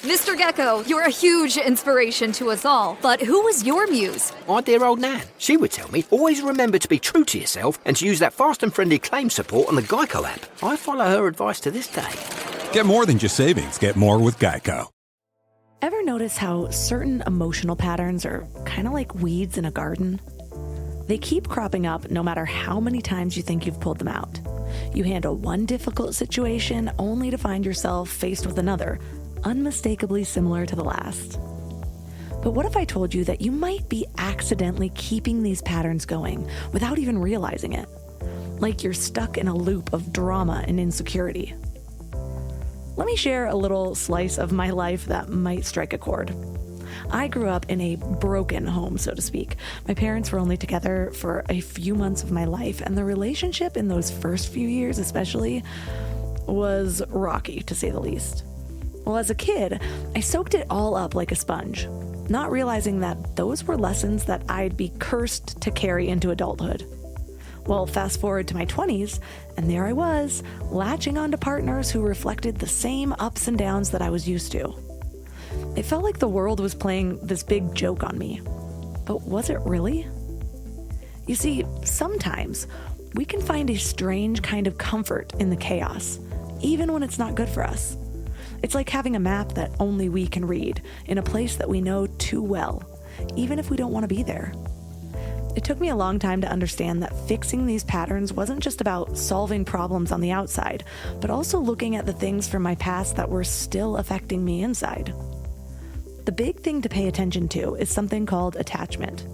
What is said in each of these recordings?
Mr. Gecko, you're a huge inspiration to us all. But who was your muse? My dear old Nan. She would tell me, always remember to be true to yourself and to use that fast and friendly claim support on the Geico app. I follow her advice to this day. Get more than just savings. Get more with Geico. Ever notice how certain emotional patterns are kind of like weeds in a garden? They keep cropping up no matter how many times you think you've pulled them out. You handle one difficult situation only to find yourself faced with another, unmistakably similar to the last. But what if I told you that you might be accidentally keeping these patterns going without even realizing it? Like you're stuck in a loop of drama and insecurity. Let me share a little slice of my life that might strike a chord. I grew up in a broken home, so to speak. My parents were only together for a few months of my life, and the relationship in those first few years especially was rocky, to say the least. Well, as a kid, I soaked it all up like a sponge, not realizing that those were lessons that I'd be cursed to carry into adulthood. Well, fast forward to my 20s, and there I was, latching onto partners who reflected the same ups and downs that I was used to. It felt like the world was playing this big joke on me. But was it really? You see, sometimes we can find a strange kind of comfort in the chaos, even when it's not good for us. It's like having a map that only we can read in a place that we know too well, even if we don't want to be there. It took me a long time to understand that fixing these patterns wasn't just about solving problems on the outside, but also looking at the things from my past that were still affecting me inside. The big thing to pay attention to is something called attachment.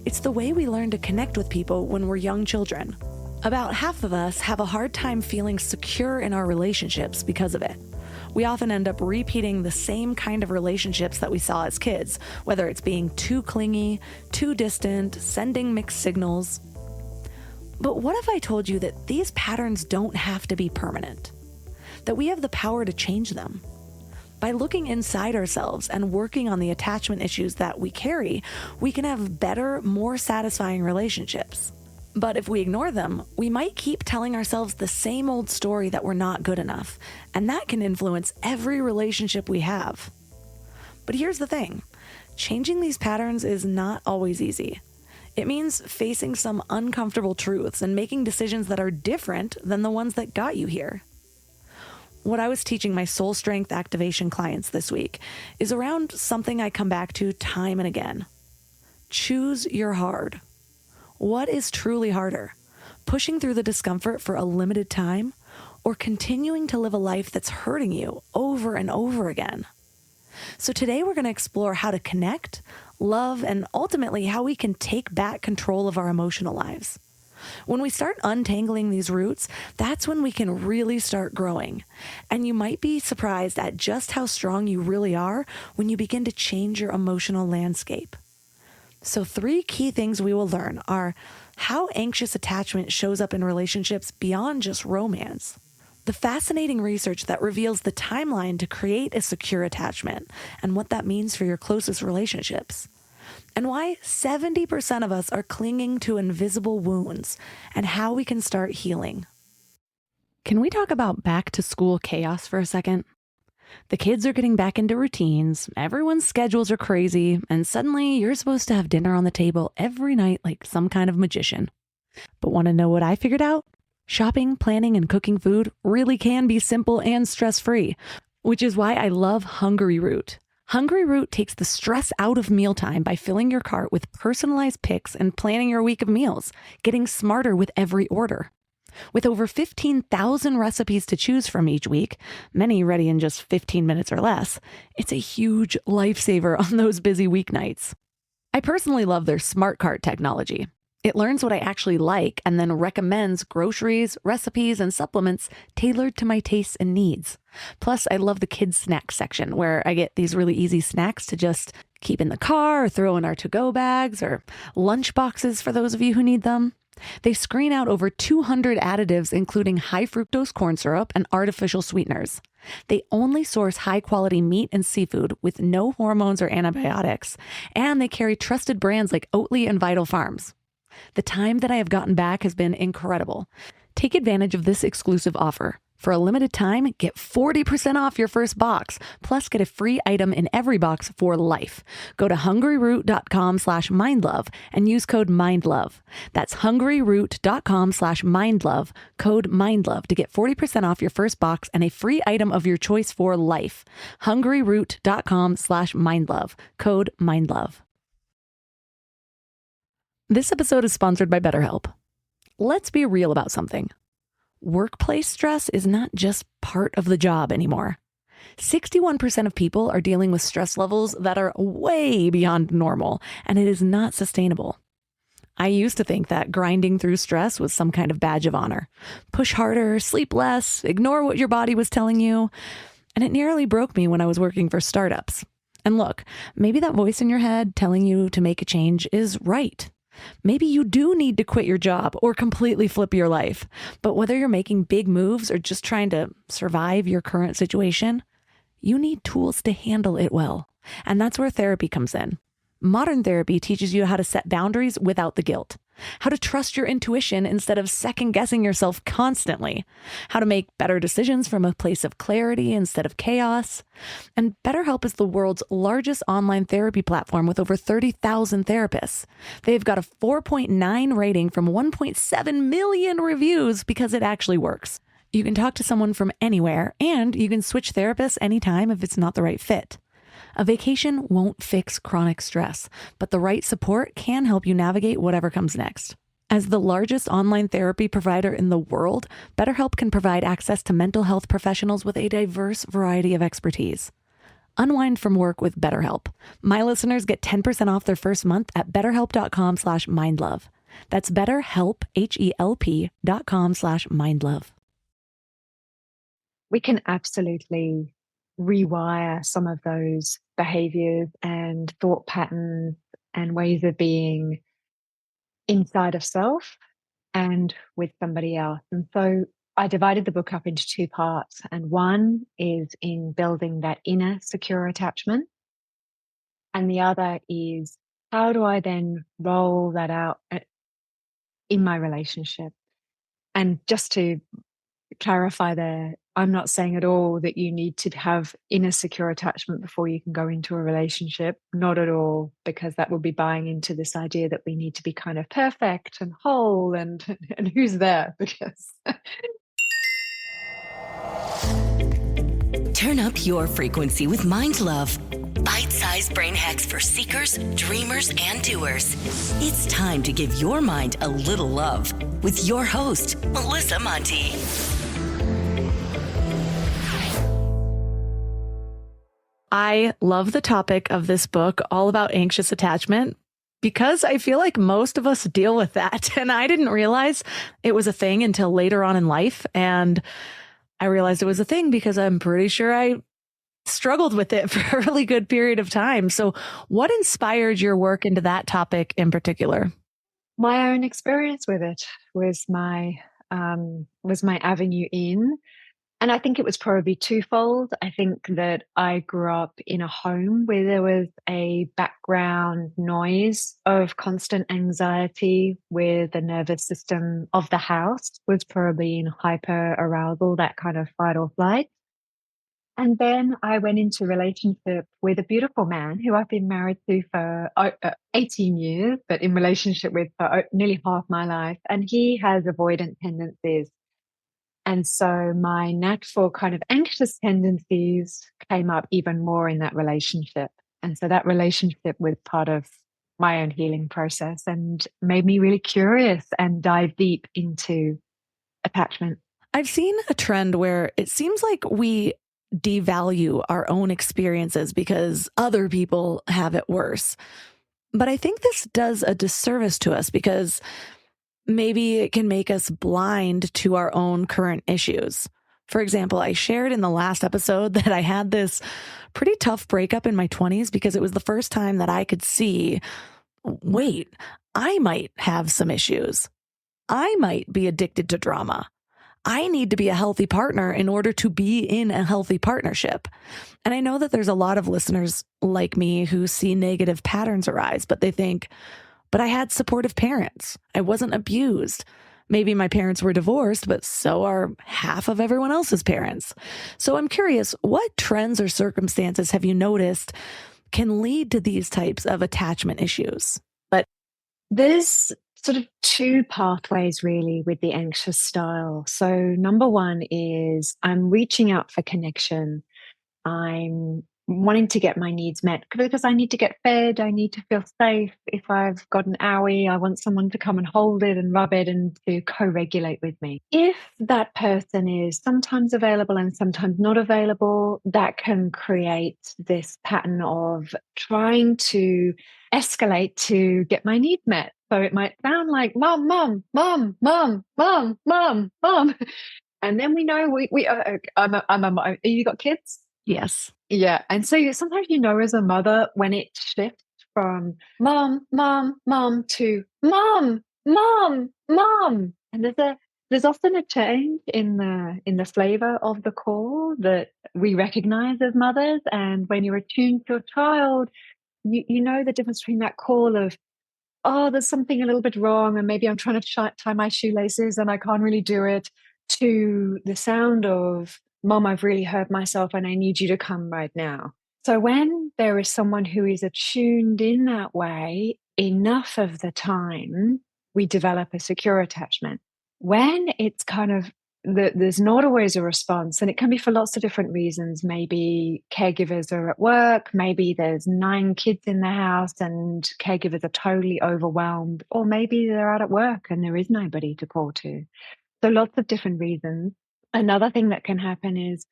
It's the way we learn to connect with people when we're young children. About half of us have a hard time feeling secure in our relationships because of it. We often end up repeating the same kind of relationships that we saw as kids, whether it's being too clingy, too distant, sending mixed signals. But what if I told you that these patterns don't have to be permanent? That we have the power to change them? By looking inside ourselves and working on the attachment issues that we carry, we can have better, more satisfying relationships. But if we ignore them, we might keep telling ourselves the same old story that we're not good enough, and that can influence every relationship we have. But here's the thing. Changing these patterns is not always easy. It means facing some uncomfortable truths and making decisions that are different than the ones that got you here. What I was teaching my soul strength activation clients this week is around something I come back to time and again. Choose your hard. What is truly harder? Pushing through the discomfort for a limited time, or continuing to live a life that's hurting you over and over again? So today we're going to explore how to connect, love, and ultimately how we can take back control of our emotional lives. When we start untangling these roots, that's when we can really start growing. And you might be surprised at just how strong you really are when you begin to change your emotional landscape. So 3 key things we will learn are how anxious attachment shows up in relationships beyond just romance, the fascinating research that reveals the timeline to create a secure attachment and what that means for your closest relationships, and why 70% of us are clinging to invisible wounds and how we can start healing. Can we talk about back to school chaos for a second? The kids are getting back into routines, everyone's schedules are crazy, and suddenly you're supposed to have dinner on the table every night like some kind of magician. But want to know what I figured out? Shopping, planning, and cooking food really can be simple and stress-free, which is why I love Hungry Root. Hungry Root takes the stress out of mealtime by filling your cart with personalized picks and planning your week of meals, getting smarter with every order. With over 15,000 recipes to choose from each week, many ready in just 15 minutes or less, it's a huge lifesaver on those busy weeknights. I personally love their Smart Cart technology. It learns what I actually like and then recommends groceries, recipes, and supplements tailored to my tastes and needs. Plus, I love the kids' snacks section where I get these really easy snacks to just keep in the car or throw in our to-go bags or lunch boxes for those of you who need them. They screen out over 200 additives, including high fructose corn syrup and artificial sweeteners. They only source high-quality meat and seafood with no hormones or antibiotics, and they carry trusted brands like Oatly and Vital Farms. The time that I have gotten back has been incredible. Take advantage of this exclusive offer. For a limited time, get 40% off your first box, plus get a free item in every box for life. Go to hungryroot.com/mindlove and use code MINDLOVE. That's hungryroot.com/mindlove, code MINDLOVE to get 40% off your first box and a free item of your choice for life. hungryroot.com/mindlove, code MINDLOVE. This episode is sponsored by BetterHelp. Let's be real about something. Workplace stress is not just part of the job anymore. 61% of people are dealing with stress levels that are way beyond normal, and it is not sustainable. I used to think that grinding through stress was some kind of badge of honor. Push harder, sleep less, ignore what your body was telling you. And it nearly broke me when I was working for startups. And look, maybe that voice in your head telling you to make a change is right. Maybe you do need to quit your job or completely flip your life. But whether you're making big moves or just trying to survive your current situation, you need tools to handle it well. And that's where therapy comes in. Modern therapy teaches you how to set boundaries without the guilt, how to trust your intuition instead of second-guessing yourself constantly, how to make better decisions from a place of clarity instead of chaos. And BetterHelp is the world's largest online therapy platform with over 30,000 therapists. They've got a 4.9 rating from 1.7 million reviews because it actually works. You can talk to someone from anywhere, and you can switch therapists anytime if it's not the right fit. A vacation won't fix chronic stress, but the right support can help you navigate whatever comes next. As the largest online therapy provider in the world, BetterHelp can provide access to mental health professionals with a diverse variety of expertise. Unwind from work with BetterHelp. My listeners get 10% off their first month at betterhelp.com/mindlove. That's BetterHelp, HELP.com/mindlove. We can absolutely rewire some of those behaviors and thought patterns and ways of being inside of self and with somebody else. And so I divided the book up into two parts. And one is in building that inner secure attachment. And the other is, how do I then roll that out in my relationship? And just to clarify there, I'm not saying at all that you need to have inner secure attachment before you can go into a relationship. Not at all, because that would be buying into this idea that we need to be kind of perfect and whole and who's there? Because turn up your frequency with Mind Love. Bite-sized brain hacks for seekers, dreamers, and doers. It's time to give your mind a little love with your host, Melissa Monti. I love the topic of this book, all about anxious attachment, because I feel like most of us deal with that. And I didn't realize it was a thing until later on in life. And I realized it was a thing because I'm pretty sure I struggled with it for a really good period of time. So what inspired your work into that topic in particular? my own experience with it was my avenue in. And I think it was probably twofold. I think that I grew up in a home where there was a background noise of constant anxiety, where the nervous system of the house was probably in hyper arousal, that kind of fight or flight. And then I went into a relationship with a beautiful man who I've been married to for 18 years, but in relationship with for nearly half my life. And he has avoidant tendencies. And so my natural kind of anxious tendencies came up even more in that relationship. And so that relationship was part of my own healing process and made me really curious and dive deep into attachment. I've seen a trend where it seems like we devalue our own experiences because other people have it worse. But I think this does a disservice to us because maybe it can make us blind to our own current issues. For example, I shared in the last episode that I had this pretty tough breakup in my 20s because it was the first time that I could see, wait, I might have some issues. I might be addicted to drama. I need to be a healthy partner in order to be in a healthy partnership. And I know that there's a lot of listeners like me who see negative patterns arise, but they think, but I had supportive parents. I wasn't abused. Maybe my parents were divorced, but so are half of everyone else's parents. So I'm curious, what trends or circumstances have you noticed can lead to these types of attachment issues? There's sort of two pathways really with the anxious style. So, number one is I'm reaching out for connection. I'm wanting to get my needs met because I need to get fed. I need to feel safe. If I've got an owie, I want someone to come and hold it and rub it and to co regulate with me. If that person is sometimes available and sometimes not available, that can create this pattern of trying to escalate to get my need met. So it might sound like mom, mom, mom, mom, mom, mom, mom. And then we know you got kids? Yes. Yeah. And so sometimes as a mother when it shifts from mom, mom, mom to mom, mom, mom. And there's often a change in the flavor of the call that we recognize as mothers. And when you're attuned to a child, you know the difference between that call of, oh, there's something a little bit wrong, and maybe I'm trying to tie my shoelaces and I can't really do it, to the sound of, Mom, I've really hurt myself and I need you to come right now. So when there is someone who is attuned in that way, enough of the time, we develop a secure attachment. When it's kind of there's not always a response, and it can be for lots of different reasons. Maybe caregivers are at work, maybe there's 9 kids in the house and caregivers are totally overwhelmed, or maybe they're out at work and there is nobody to call to. So lots of different reasons. Another thing that can happen is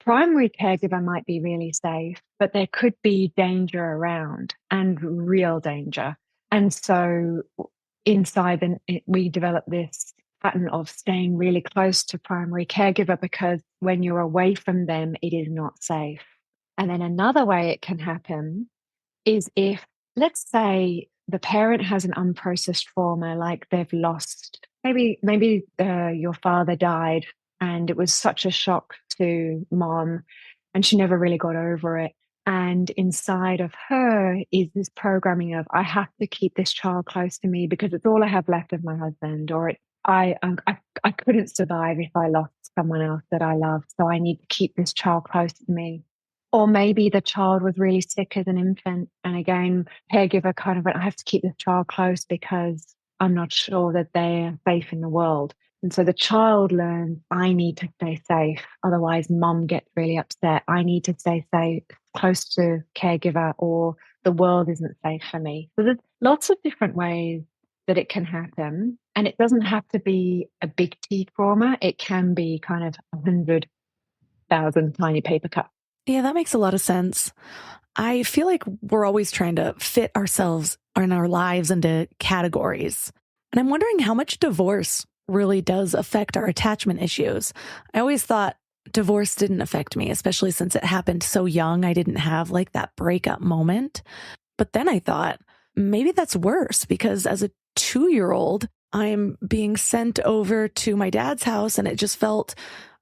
primary caregiver might be really safe, but there could be danger around, and real danger. And so inside, we develop this pattern of staying really close to primary caregiver because when you're away from them, it is not safe. And then another way it can happen is if, let's say, the parent has an unprocessed trauma, like they've lost, maybe your father died and it was such a shock to mom and she never really got over it. And inside of her is this programming of, I have to keep this child close to me because it's all I have left of my husband, or I couldn't survive if I lost someone else that I love, so I need to keep this child close to me. Or maybe the child was really sick as an infant, and again, caregiver kind of went, I have to keep this child close because I'm not sure that they're safe in the world. And so the child learns, I need to stay safe, otherwise mom gets really upset. I need to stay safe, close to caregiver, or the world isn't safe for me. So there's lots of different ways that it can happen. And it doesn't have to be a big T trauma. It can be kind of 100,000 tiny paper cuts. Yeah, that makes a lot of sense. I feel like we're always trying to fit ourselves and our lives into categories. And I'm wondering how much divorce really does affect our attachment issues. I always thought divorce didn't affect me, especially since it happened so young. I didn't have like that breakup moment. But then I thought, maybe that's worse because as a 2-year-old, I'm being sent over to my dad's house and it just felt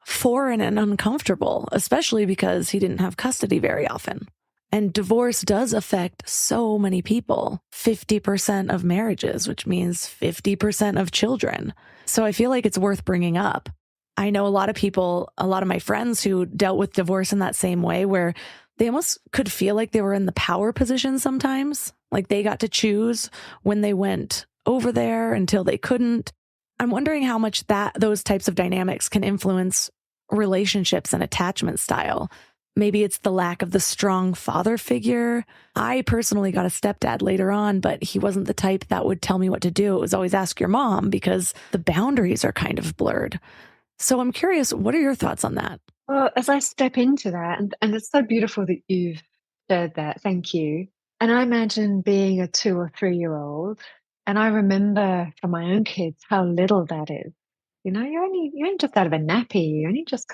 foreign and uncomfortable, especially because he didn't have custody very often. And divorce does affect so many people, 50% of marriages, which means 50% of children. So I feel like it's worth bringing up. I know a lot of people, a lot of my friends who dealt with divorce in that same way, where they almost could feel like they were in the power position sometimes, like they got to choose when they went over there until they couldn't. I'm wondering how much those types of dynamics can influence relationships and attachment style. Maybe it's the lack of the strong father figure. I personally got a stepdad later on, but he wasn't the type that would tell me what to do. It was always ask your mom because the boundaries are kind of blurred. So I'm curious, what are your thoughts on that? Well, as I step into that, and it's so beautiful that you've shared that. Thank you. And I imagine being a 2 or 3-year-old, and I remember from my own kids how little that is. You're only just out of a nappy. You're only just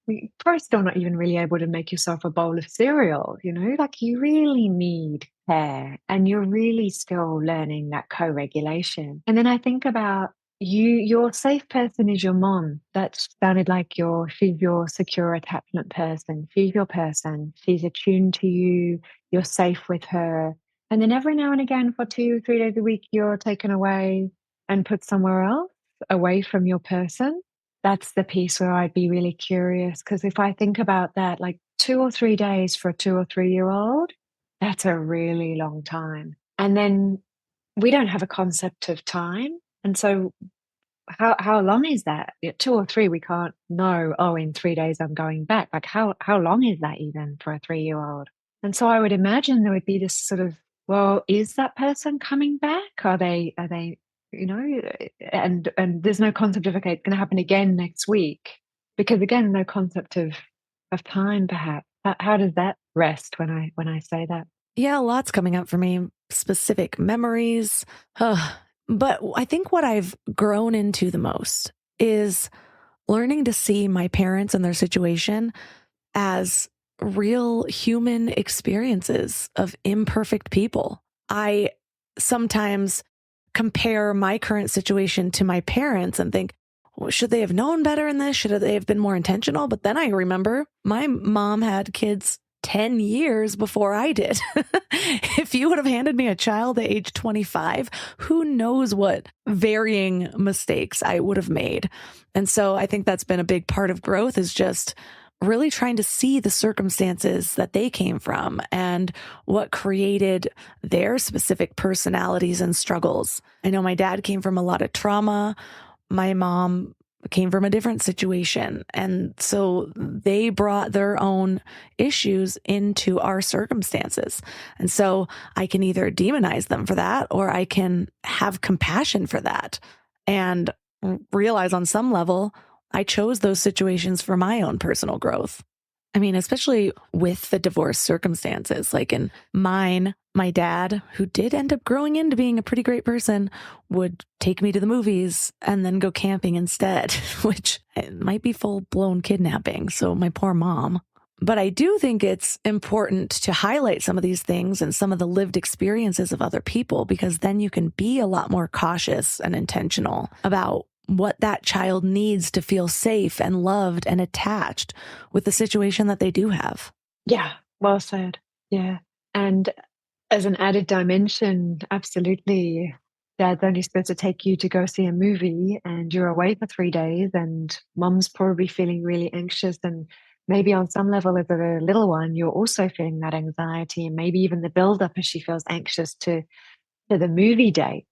you're probably still not even really able to make yourself a bowl of cereal. Like you really need care, and you're really still learning that co-regulation. And then I think about your safe person is your mom. That sounded like she's your secure attachment person. She's your person. She's attuned to you. You're safe with her. And then every now and again for 2, 3 days a week, you're taken away and put somewhere else. away from your person, that's the piece where I'd be really curious. Because if I think about that, like 2 or 3 days for a 2 or 3 year old, that's a really long time. And then we don't have a concept of time. And so how long is that? 2 or 3, we can't know, oh, in 3 days I'm going back. Like how long is that even for a 3 year old? And so I would imagine there would be this sort of, well, is that person coming back? Are they, and there's no concept of, okay, it's going to happen again next week. Because again, no concept of time perhaps. How does that rest when I say that? Yeah, lots coming up for me, specific memories. But I think what I've grown into the most is learning to see my parents and their situation as real human experiences of imperfect people. I sometimes compare my current situation to my parents and think, well, should they have known better in this? Should they have been more intentional? But then I remember my mom had kids 10 years before I did. If you would have handed me a child at age 25, who knows what varying mistakes I would have made. And so I think that's been a big part of growth, is just really trying to see the circumstances that they came from and what created their specific personalities and struggles. I know my dad came from a lot of trauma. My mom came from a different situation. And so they brought their own issues into our circumstances. And so I can either demonize them for that, or I can have compassion for that and realize on some level, I chose those situations for my own personal growth. I mean, especially with the divorce circumstances, like in mine, my dad, who did end up growing into being a pretty great person, would take me to the movies and then go camping instead, which might be full-blown kidnapping. So my poor mom. But I do think it's important to highlight some of these things and some of the lived experiences of other people, because then you can be a lot more cautious and intentional about what that child needs to feel safe and loved and attached with the situation that they do have. Yeah, well said. Yeah. And as an added dimension, absolutely, Dad's only supposed to take you to go see a movie and you're away for 3 days and Mum's probably feeling really anxious, and maybe on some level as a little one, you're also feeling that anxiety, and maybe even the build up as she feels anxious to the movie date.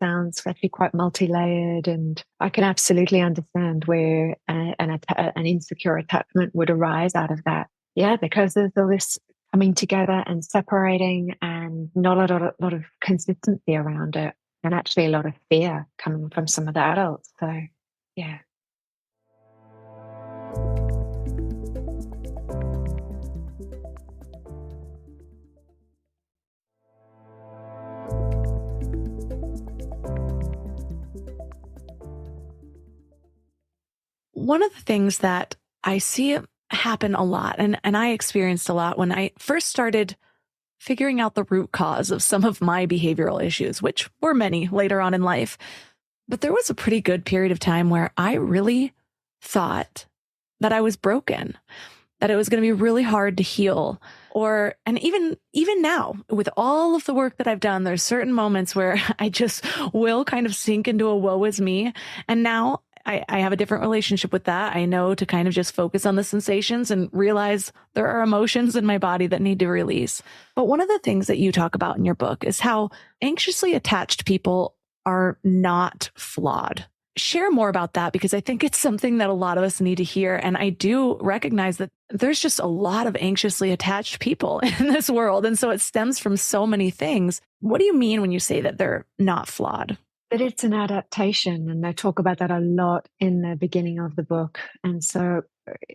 Sounds actually quite multi-layered, and I can absolutely understand where an insecure attachment would arise out of that. Yeah, because there's all this coming together and separating, and not a lot of consistency around it, and actually a lot of fear coming from some of the adults. So, yeah. One of the things that I see happen a lot, and I experienced a lot when I first started figuring out the root cause of some of my behavioral issues, which were many later on in life. But there was a pretty good period of time where I really thought that I was broken, that it was going to be really hard to heal. And even now, with all of the work that I've done, there's certain moments where I just will kind of sink into a woe is me. And now I have a different relationship with that. I know to kind of just focus on the sensations and realize there are emotions in my body that need to release. But one of the things that you talk about in your book is how anxiously attached people are not flawed. Share more about that, because I think it's something that a lot of us need to hear. And I do recognize that there's just a lot of anxiously attached people in this world. And so it stems from so many things. What do you mean when you say that they're not flawed? That it's an adaptation, and I talk about that a lot in the beginning of the book. And so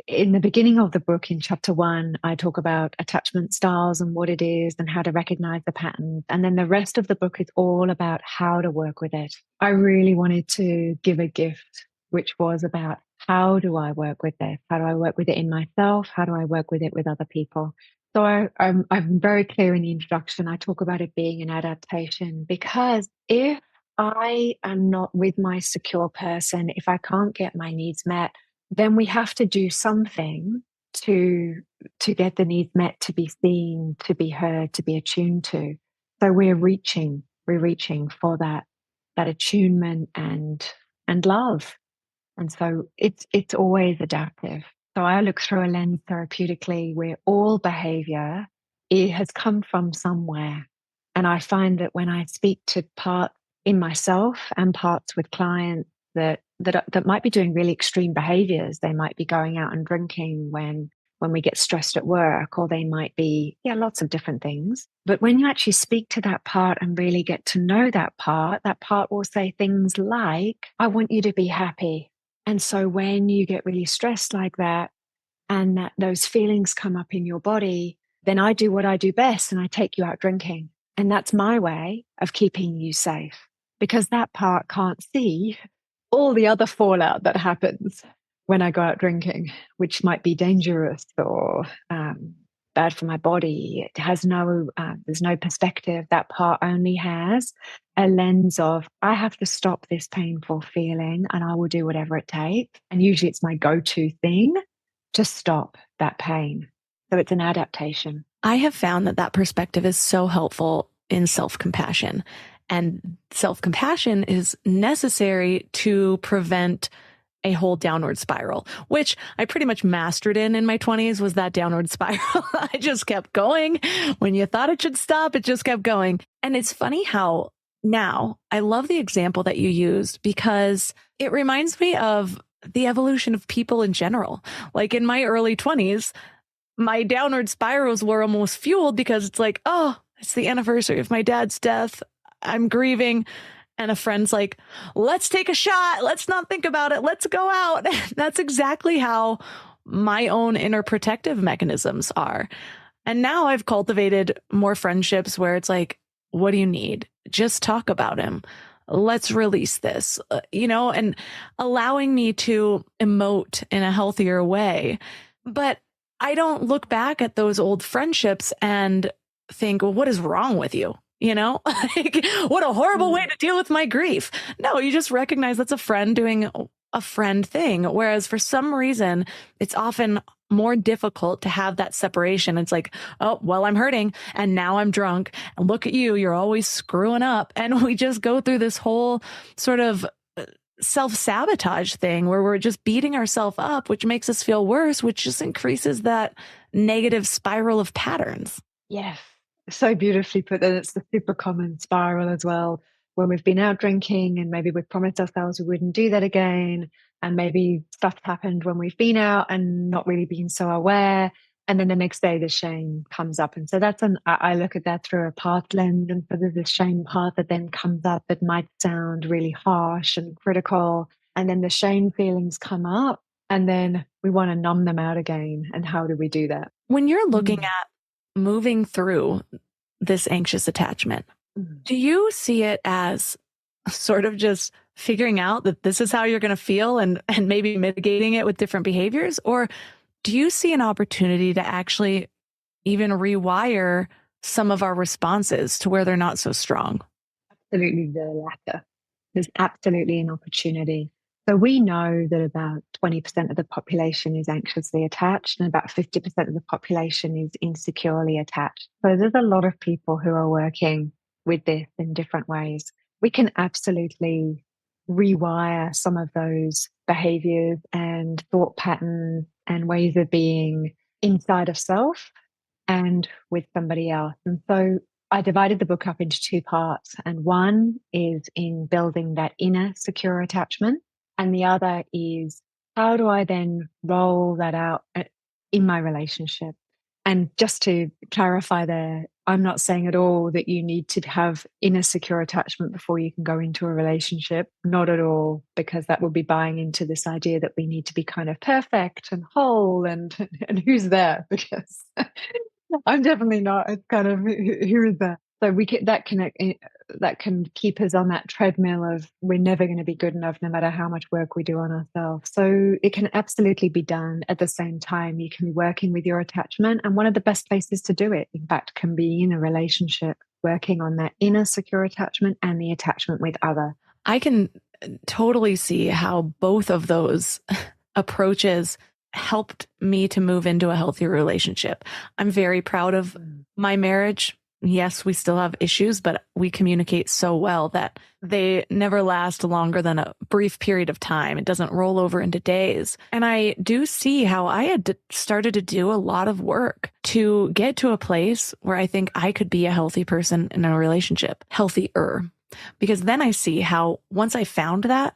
in the beginning of the book, in chapter 1, I talk about attachment styles and what it is and how to recognize the patterns. And then the rest of the book is all about how to work with it. I really wanted to give a gift, which was about, how do I work with this? How do I work with it in myself? How do I work with it with other people? So I'm very clear in the introduction. I talk about it being an adaptation, because if I am not with my secure person, if I can't get my needs met, then we have to do something to get the needs met, to be seen, to be heard, to be attuned to. So we're reaching for that attunement and love. And so it's always adaptive. So I look through a lens therapeutically where all behavior, it has come from somewhere. And I find that when I speak to parts in myself and parts with clients that might be doing really extreme behaviors, they might be going out and drinking when we get stressed at work, or they might be, lots of different things. But when you actually speak to that part and really get to know that part will say things like, I want you to be happy. And so when you get really stressed like that, and that those feelings come up in your body, then I do what I do best, and I take you out drinking. And that's my way of keeping you safe, because that part can't see all the other fallout that happens when I go out drinking, which might be dangerous or bad for my body. It has there's no perspective. That part only has a lens of, I have to stop this painful feeling, and I will do whatever it takes. And usually it's my go-to thing to stop that pain. So it's an adaptation. I have found that perspective is so helpful in self-compassion. And self-compassion is necessary to prevent a whole downward spiral, which I pretty much mastered in my 20s, was that downward spiral. I just kept going. When you thought it should stop, it just kept going. And it's funny how now I love the example that you used, because it reminds me of the evolution of people in general. Like in my early 20s, my downward spirals were almost fueled because it's like, oh, it's the anniversary of my dad's death. I'm grieving. And a friend's like, let's take a shot. Let's not think about it. Let's go out. That's exactly how my own inner protective mechanisms are. And now I've cultivated more friendships where it's like, what do you need? Just talk about him. Let's release this, and allowing me to emote in a healthier way. But I don't look back at those old friendships and think, well, what is wrong with you? Like, what a horrible way to deal with my grief. No, you just recognize that's a friend doing a friend thing. Whereas for some reason, it's often more difficult to have that separation. It's like, oh, well, I'm hurting and now I'm drunk. And look at you, you're always screwing up. And we just go through this whole sort of self-sabotage thing where we're just beating ourselves up, which makes us feel worse, which just increases that negative spiral of patterns. Yes. So beautifully put that. It's the super common spiral as well, when we've been out drinking and maybe we've promised ourselves we wouldn't do that again. And maybe stuff's happened when we've been out and not really been so aware. And then the next day the shame comes up. And so I look at that through a path lens. And so there's this shame path that then comes up that might sound really harsh and critical. And then the shame feelings come up and then we want to numb them out again. And how do we do that? When you're looking at moving through this anxious attachment, do you see it as sort of just figuring out that this is how you're going to feel and maybe mitigating it with different behaviors? Or do you see an opportunity to actually even rewire some of our responses to where they're not so strong? Absolutely the latter. There's absolutely an opportunity. So we know that about 20% of the population is anxiously attached and about 50% of the population is insecurely attached. So there's a lot of people who are working with this in different ways. We can absolutely rewire some of those behaviors and thought patterns and ways of being inside of self and with somebody else. And so I divided the book up into two parts. And one is in building that inner secure attachment. And the other is, how do I then roll that out in my relationship? And just to clarify there, I'm not saying at all that you need to have inner secure attachment before you can go into a relationship. Not at all, because that would be buying into this idea that we need to be kind of perfect and whole and who's there? Because I'm definitely not. It's kind of, who is there? So that can keep us on that treadmill of we're never going to be good enough no matter how much work we do on ourselves. So it can absolutely be done at the same time. You can be working with your attachment, and one of the best places to do it, in fact, can be in a relationship, working on that inner secure attachment and the attachment with other. I can totally see how both of those approaches helped me to move into a healthier relationship. I'm very proud of my marriage. yes, we still have issues, but we communicate so well that they never last longer than a brief period of time. It doesn't roll over into days. And I do see how I had started to do a lot of work to get to a place where I think I could be a healthy person in a relationship, healthier. Because then I see how once I found that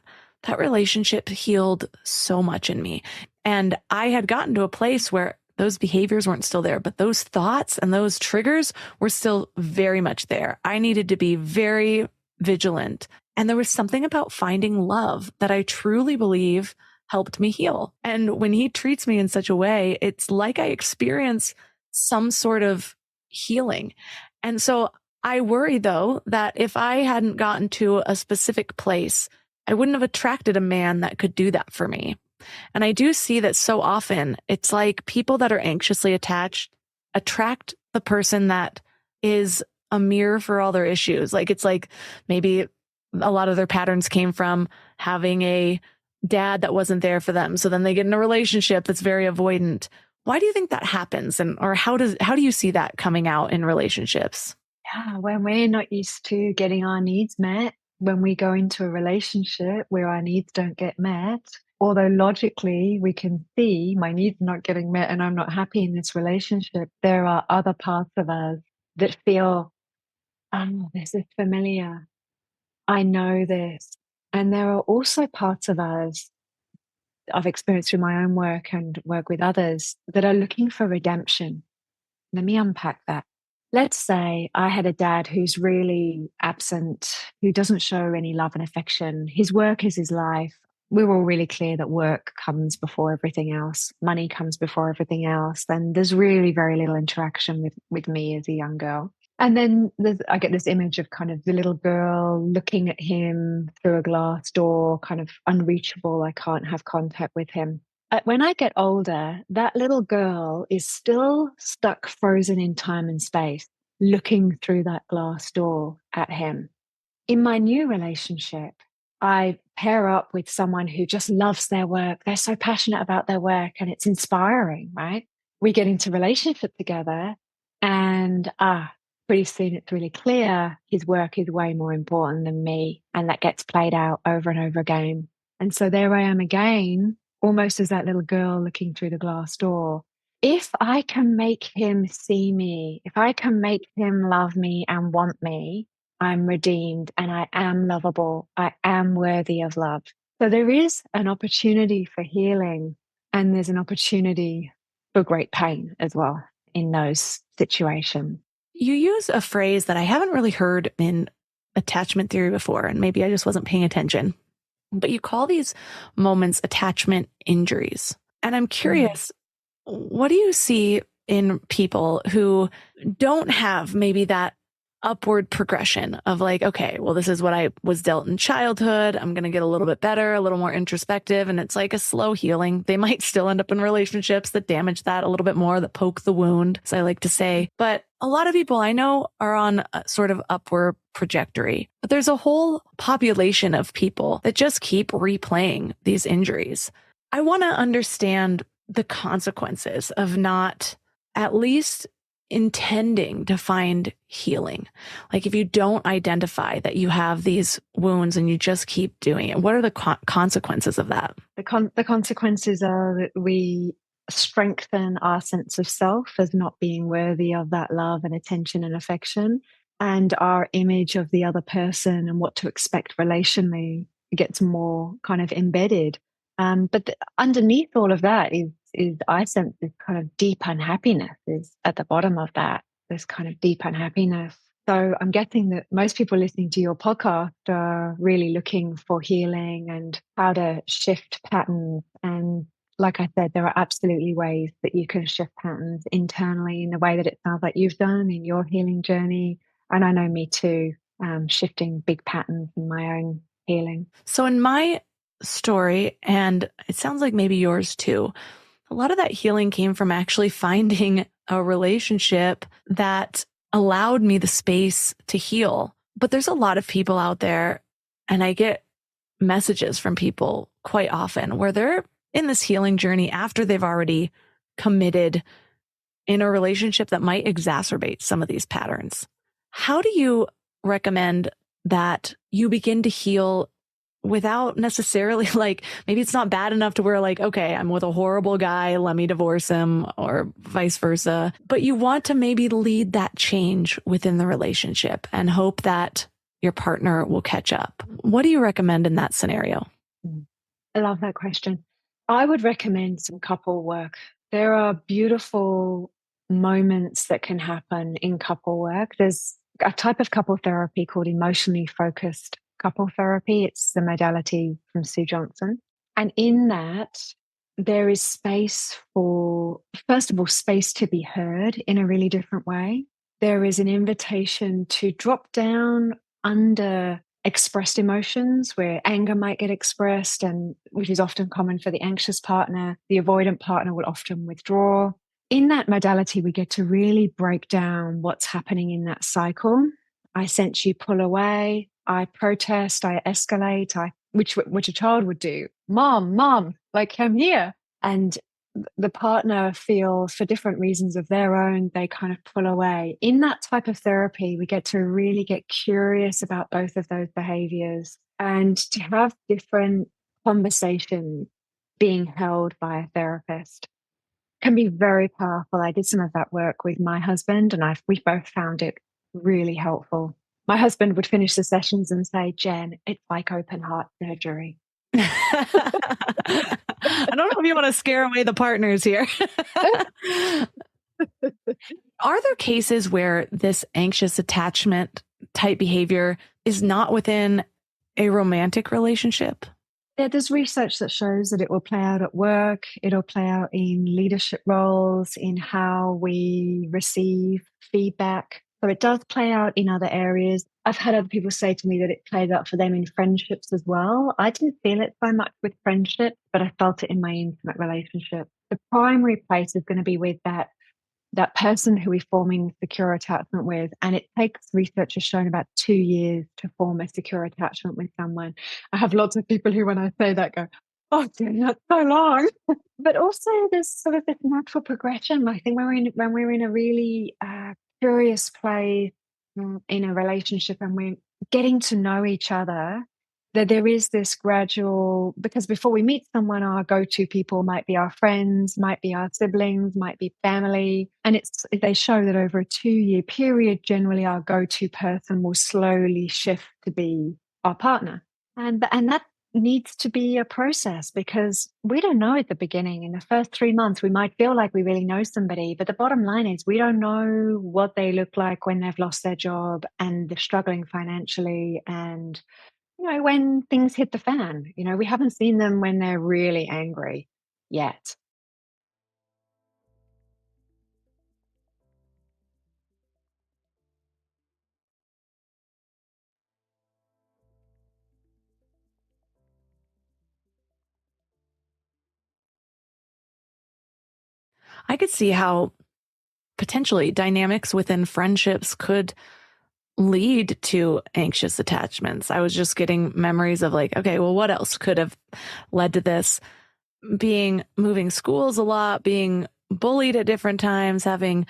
relationship healed so much in me. And I had gotten to a place where those behaviors weren't still there, but those thoughts and those triggers were still very much there. I needed to be very vigilant. And there was something about finding love that I truly believe helped me heal. And when he treats me in such a way, it's like I experience some sort of healing. And so I worry, though, that if I hadn't gotten to a specific place, I wouldn't have attracted a man that could do that for me. And I do see that so often it's like people that are anxiously attached attract the person that is a mirror for all their issues. Like it's like maybe a lot of their patterns came from having a dad that wasn't there for them. So then they get in a relationship that's very avoidant. Why do you think that happens? And or how do you see that coming out in relationships? Yeah, when we're not used to getting our needs met, when we go into a relationship where our needs don't get met, although logically we can see my needs not getting met and I'm not happy in this relationship, there are other parts of us that feel, oh, this is familiar. I know this. And there are also parts of us I've experienced through my own work and work with others that are looking for redemption. Let me unpack that. Let's say I had a dad who's really absent, who doesn't show any love and affection. His work is his life. We were all really clear that work comes before everything else. Money comes before everything else. And there's really very little interaction with me as a young girl. And then I get this image of kind of the little girl looking at him through a glass door, kind of unreachable. I can't have contact with him. When I get older, that little girl is still stuck frozen in time and space, looking through that glass door at him. In my new relationship, I pair up with someone who just loves their work. They're so passionate about their work and it's inspiring, right? We get into relationship together and pretty soon it's really clear his work is way more important than me. And that gets played out over and over again. And so there I am again, almost as that little girl looking through the glass door. If I can make him see me, if I can make him love me and want me, I'm redeemed and I am lovable. I am worthy of love. So there is an opportunity for healing and there's an opportunity for great pain as well in those situations. You use a phrase that I haven't really heard in attachment theory before, and maybe I just wasn't paying attention. But you call these moments attachment injuries. And I'm curious, what do you see in people who don't have maybe that upward progression of like, okay, well, this is what I was dealt in childhood. I'm going to get a little bit better, a little more introspective. And it's like a slow healing. They might still end up in relationships that damage that a little bit more, that poke the wound, as I like to say. But a lot of people I know are on a sort of upward trajectory. But there's a whole population of people that just keep replaying these injuries. I want to understand the consequences of not at least intending to find healing. Like if you don't identify that you have these wounds and you just keep doing it, what are the consequences of that? The consequences are that we strengthen our sense of self as not being worthy of that love and attention and affection, and our image of the other person and what to expect relationally gets more kind of embedded. But underneath all of that is I sense this kind of deep unhappiness is at the bottom of that, this kind of deep unhappiness. So I'm guessing that most people listening to your podcast are really looking for healing and how to shift patterns. And like I said, there are absolutely ways that you can shift patterns internally in the way that it sounds like you've done in your healing journey. And I know me too, shifting big patterns in my own healing. So in my story, and it sounds like maybe yours too, a lot of that healing came from actually finding a relationship that allowed me the space to heal. But there's a lot of people out there, and I get messages from people quite often where they're in this healing journey after they've already committed in a relationship that might exacerbate some of these patterns. How do you recommend that you begin to heal without necessarily like, maybe it's not bad enough to where like, okay, I'm with a horrible guy, let me divorce him, or vice versa. But you want to maybe lead that change within the relationship and hope that your partner will catch up. What do you recommend in that scenario? I love that question. I would recommend some couple work. There are beautiful moments that can happen in couple work. There's a type of couple therapy called emotionally focused couple therapy. It's the modality from Sue Johnson. And in that, there is space for, first of all, space to be heard in a really different way. There is an invitation to drop down under expressed emotions where anger might get expressed, and which is often common for the anxious partner. The avoidant partner will often withdraw. In that modality, we get to really break down what's happening in that cycle. I sense you pull away. I protest. I escalate. Which a child would do. Mom, like I'm here. And the partner feel for different reasons of their own, they kind of pull away. In that type of therapy, we get to really get curious about both of those behaviors and to have different conversations being held by a therapist can be very powerful. I did some of that work with my husband, and we both found it really helpful. My husband would finish the sessions and say, Jen, it's like open heart surgery. I don't know if you want to scare away the partners here. Are there cases where this anxious attachment type behavior is not within a romantic relationship? Yeah, there's research that shows that it will play out at work. It'll play out in leadership roles, in how we receive feedback. So it does play out in other areas. I've had other people say to me that it plays out for them in friendships as well. I didn't feel it so much with friendships, but I felt it in my intimate relationship. The primary place is going to be with that person who we're forming secure attachment with. And it takes, research has shown, about 2 years to form a secure attachment with someone. I have lots of people who, when I say that, go, oh, dear, that's so long. But also there's sort of this natural progression. I think when we're in a really curious place in a relationship and we're getting to know each other, that there is this gradual, because before we meet someone, our go-to people might be our friends, might be our siblings, might be family. And they show that over a 2-year period, generally our go-to person will slowly shift to be our partner. And that needs to be a process, because we don't know at the beginning. In the first 3 months, we might feel like we really know somebody, but the bottom line is we don't know what they look like when they've lost their job and they're struggling financially, and when things hit the fan. We haven't seen them when they're really angry yet. I could see how potentially dynamics within friendships could lead to anxious attachments. I was just getting memories of like, okay, well, what else could have led to this? Moving schools a lot, being bullied at different times, having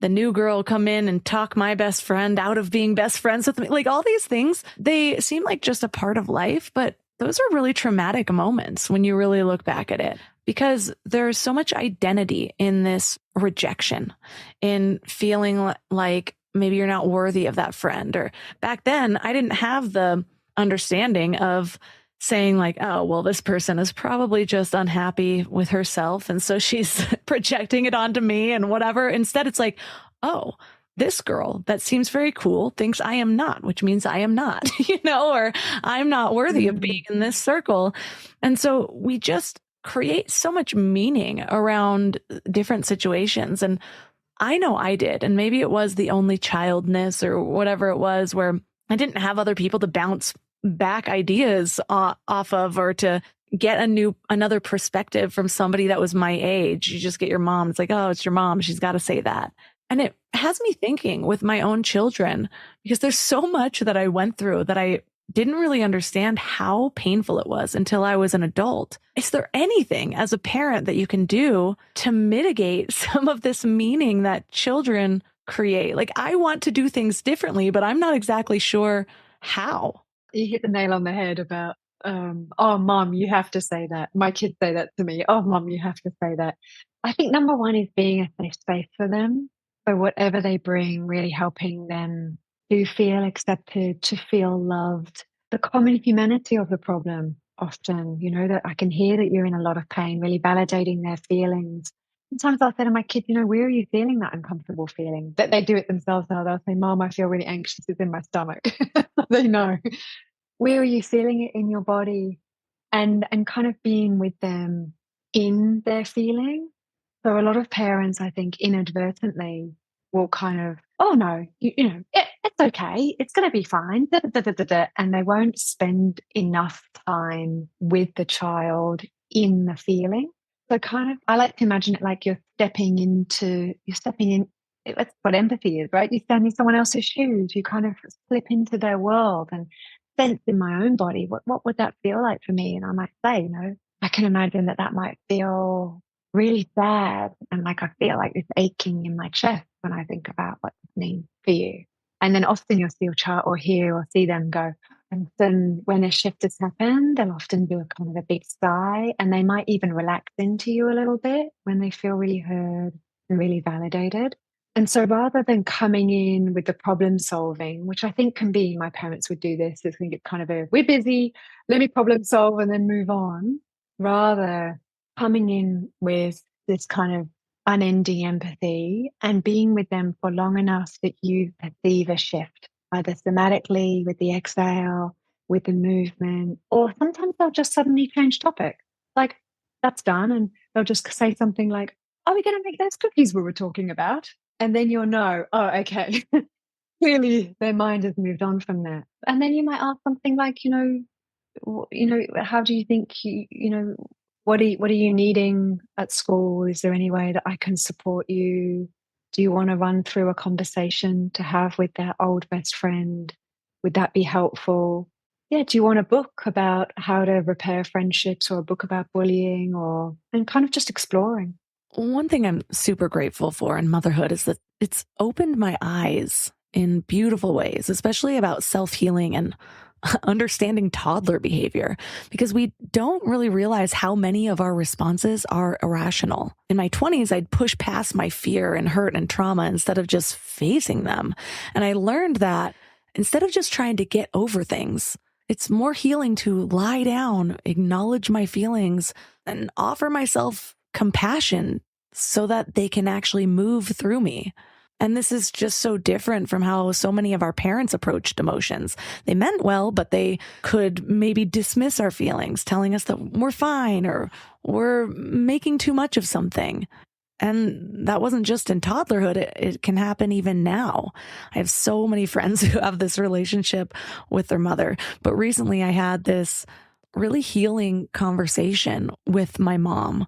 the new girl come in and talk my best friend out of being best friends with me. Like all these things, they seem like just a part of life, but those are really traumatic moments when you really look back at it, because there's so much identity in this rejection, in feeling like maybe you're not worthy of that friend. Or back then, I didn't have the understanding of saying like, oh, well, this person is probably just unhappy with herself, and so she's projecting it onto me and whatever. Instead, it's like, oh, this girl that seems very cool thinks I am not, which means I am not, or I'm not worthy of being in this circle. And so we just create so much meaning around different situations. And I know I did. And maybe it was the only childness or whatever it was, where I didn't have other people to bounce back ideas off of, or to get another perspective from somebody that was my age. You just get your mom. It's like, oh, it's your mom. She's got to say that. And it has me thinking with my own children, because there's so much that I went through that I didn't really understand how painful it was until I was an adult. Is there anything as a parent that you can do to mitigate some of this meaning that children create? Like, I want to do things differently, but I'm not exactly sure how. You hit the nail on the head about, oh, mom, you have to say that. My kids say that to me. Oh, mom, you have to say that. I think number one is being a safe space for them. So whatever they bring, really helping them to feel accepted, to feel loved. The common humanity of the problem often, that I can hear that you're in a lot of pain, really validating their feelings. Sometimes I'll say to my kids, where are you feeling that uncomfortable feeling? That they do it themselves now. They'll say, Mom, I feel really anxious. It's in my stomach. They know. Where are you feeling it in your body? And kind of being with them in their feeling. So a lot of parents, I think, inadvertently will kind of, oh no, it's okay, it's going to be fine, da, da, da, da, da, and they won't spend enough time with the child in the feeling. So kind of, I like to imagine it like you're stepping in. That's what empathy is, right? You stand in someone else's shoes. You kind of slip into their world and sense in my own body, what would that feel like for me? And I might say, I can imagine that might feel really sad. And like, I feel like this aching in my chest when I think about what this means for you. And then often you'll see your child or hear or see them go. And then when a shift has happened, they'll often do a kind of a big sigh, and they might even relax into you a little bit when they feel really heard and really validated. And so rather than coming in with the problem solving, which I think can be, my parents would do this, I think it's kind of we're busy, let me problem solve and then move on. Rather coming in with this kind of unending empathy and being with them for long enough that you perceive a shift, either somatically with the exhale, with the movement, or sometimes they'll just suddenly change topic. Like, that's done. And they'll just say something like, are we going to make those cookies we were talking about? And then you'll know, oh, okay, clearly their mind has moved on from that. And then you might ask something like, how do you think, what are you needing at school? Is there any way that I can support you? Do you want to run through a conversation to have with that old best friend? Would that be helpful? Yeah. Do you want a book about how to repair friendships, or a book about bullying, and kind of just exploring? One thing I'm super grateful for in motherhood is that it's opened my eyes in beautiful ways, especially about self-healing and understanding toddler behavior, because we don't really realize how many of our responses are irrational. In my 20s, I'd push past my fear and hurt and trauma instead of just facing them. And I learned that instead of just trying to get over things, it's more healing to lie down, acknowledge my feelings, and offer myself compassion so that they can actually move through me. And this is just so different from how so many of our parents approached emotions. They meant well, but they could maybe dismiss our feelings, telling us that we're fine or we're making too much of something. And that wasn't just in toddlerhood. It can happen even now. I have so many friends who have this relationship with their mother. But recently I had this really healing conversation with my mom.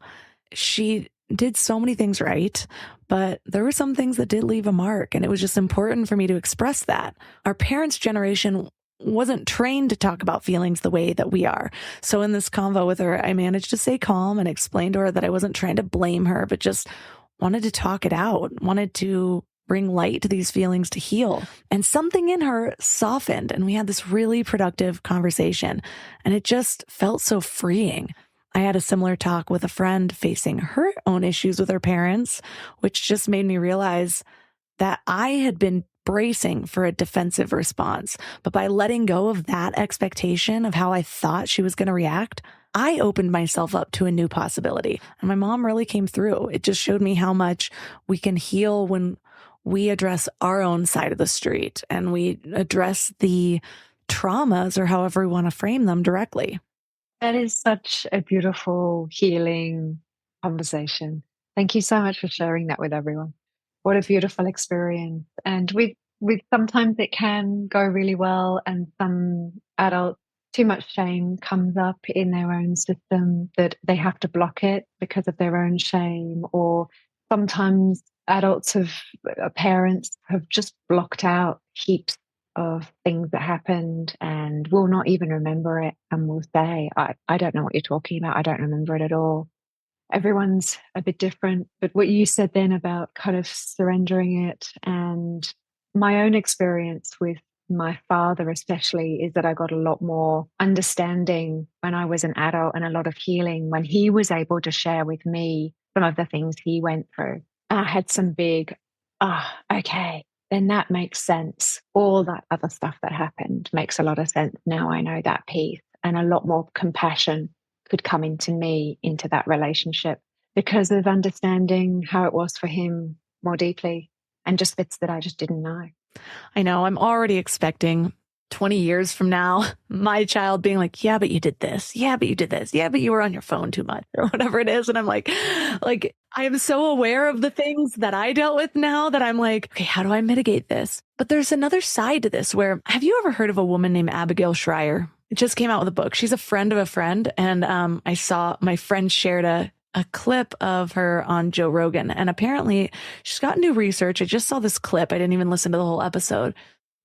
She did so many things right, but there were some things that did leave a mark, and it was just important for me to express that. Our parents' generation wasn't trained to talk about feelings the way that we are. So in this convo with her, I managed to stay calm and explain to her that I wasn't trying to blame her, but just wanted to talk it out, wanted to bring light to these feelings to heal. And something in her softened, and we had this really productive conversation, and it just felt so freeing. I had a similar talk with a friend facing her own issues with her parents, which just made me realize that I had been bracing for a defensive response. But by letting go of that expectation of how I thought she was going to react, I opened myself up to a new possibility. And my mom really came through. It just showed me how much we can heal when we address our own side of the street and we address the traumas, or however we want to frame them, directly. That is such a beautiful, healing conversation. Thank you so much for sharing that with everyone. What a beautiful experience. And with sometimes it can go really well, and some adults, too much shame comes up in their own system that they have to block it because of their own shame. Or sometimes parents have just blocked out heaps of things that happened and will not even remember it, and will say, I don't know what you're talking about. I don't remember it at all. everyone's a bit different. But what you said then about kind of surrendering it, and my own experience with my father especially, is that I got a lot more understanding when I was an adult, and a lot of healing when he was able to share with me some of the things he went through. I had some big, okay, then that makes sense. All that other stuff that happened makes a lot of sense. Now I know that piece, and a lot more compassion could come into me, into that relationship, because of understanding how it was for him more deeply, and just bits that I just didn't know. I know I'm already expecting 20 years from now, my child being like, yeah, but you did this. Yeah, but you did this. Yeah, but you were on your phone too much or whatever it is. And I'm like, I am so aware of the things that I dealt with now that I'm like, okay, how do I mitigate this? But there's another side to this where, have you ever heard of a woman named Abigail Schreier? It just came out with a book. She's a friend of a friend. And I saw my friend shared a clip of her on Joe Rogan. And apparently she's got new research. I just saw this clip. I didn't even listen to the whole episode.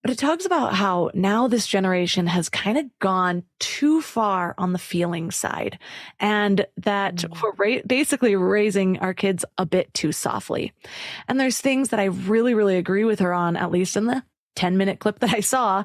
But it talks about how now this generation has kind of gone too far on the feeling side, and that we're basically raising our kids a bit too softly. And there's things that I really, really agree with her on, at least in the 10-minute clip that I saw.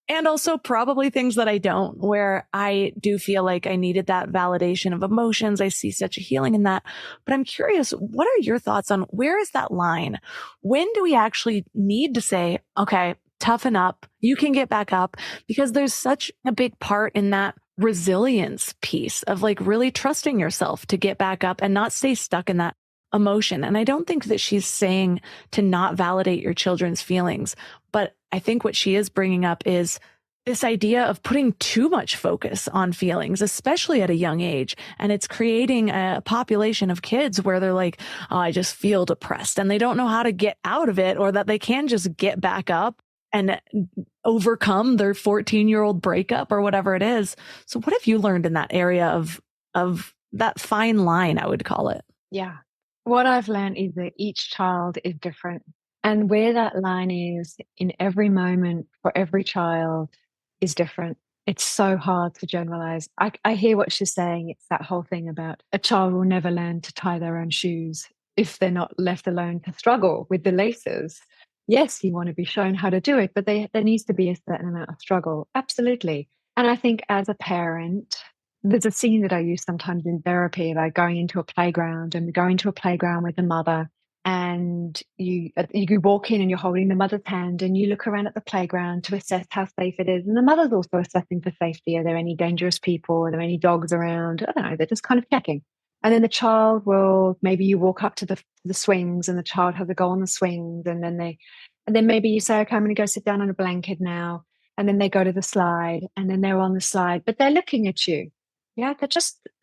And also probably things that I don't, where I do feel like I needed that validation of emotions. I see such a healing in that. But I'm curious, what are your thoughts on where is that line? When do we actually need to say, okay, toughen up, you can get back up? Because there's such a big part in that resilience piece of like really trusting yourself to get back up and not stay stuck in that emotion. And I don't think that she's saying to not validate your children's feelings, but I think what she is bringing up is this idea of putting too much focus on feelings, especially at a young age. And it's creating a population of kids where they're like, oh, I just feel depressed, and they don't know how to get out of it, or that they can just get back up and overcome their 14-year-old breakup or whatever it is. So what have you learned in that area of that fine line, I would call it? Yeah. What I've learned is that each child is different. And where that line is in every moment for every child is different. It's so hard to generalize. I hear what she's saying. It's that whole thing about a child will never learn to tie their own shoes if they're not left alone to struggle with the laces. Yes, you want to be shown how to do it, but there needs to be a certain amount of struggle. Absolutely. And I think as a parent, there's a scene that I use sometimes in therapy, like going into a playground and going to a playground with a mother, and you walk in and you're holding the mother's hand and you look around at the playground to assess how safe it is. And the mother's also assessing for safety. Are there any dangerous people? Are there any dogs around? I don't know. They're just kind of checking. And then the child will, maybe you walk up to the swings and the child has a go on the swings. And then maybe you say, okay, I'm going to go sit down on a blanket now. And then they go to the slide and then they're on the slide, but they're looking at you. Yeah,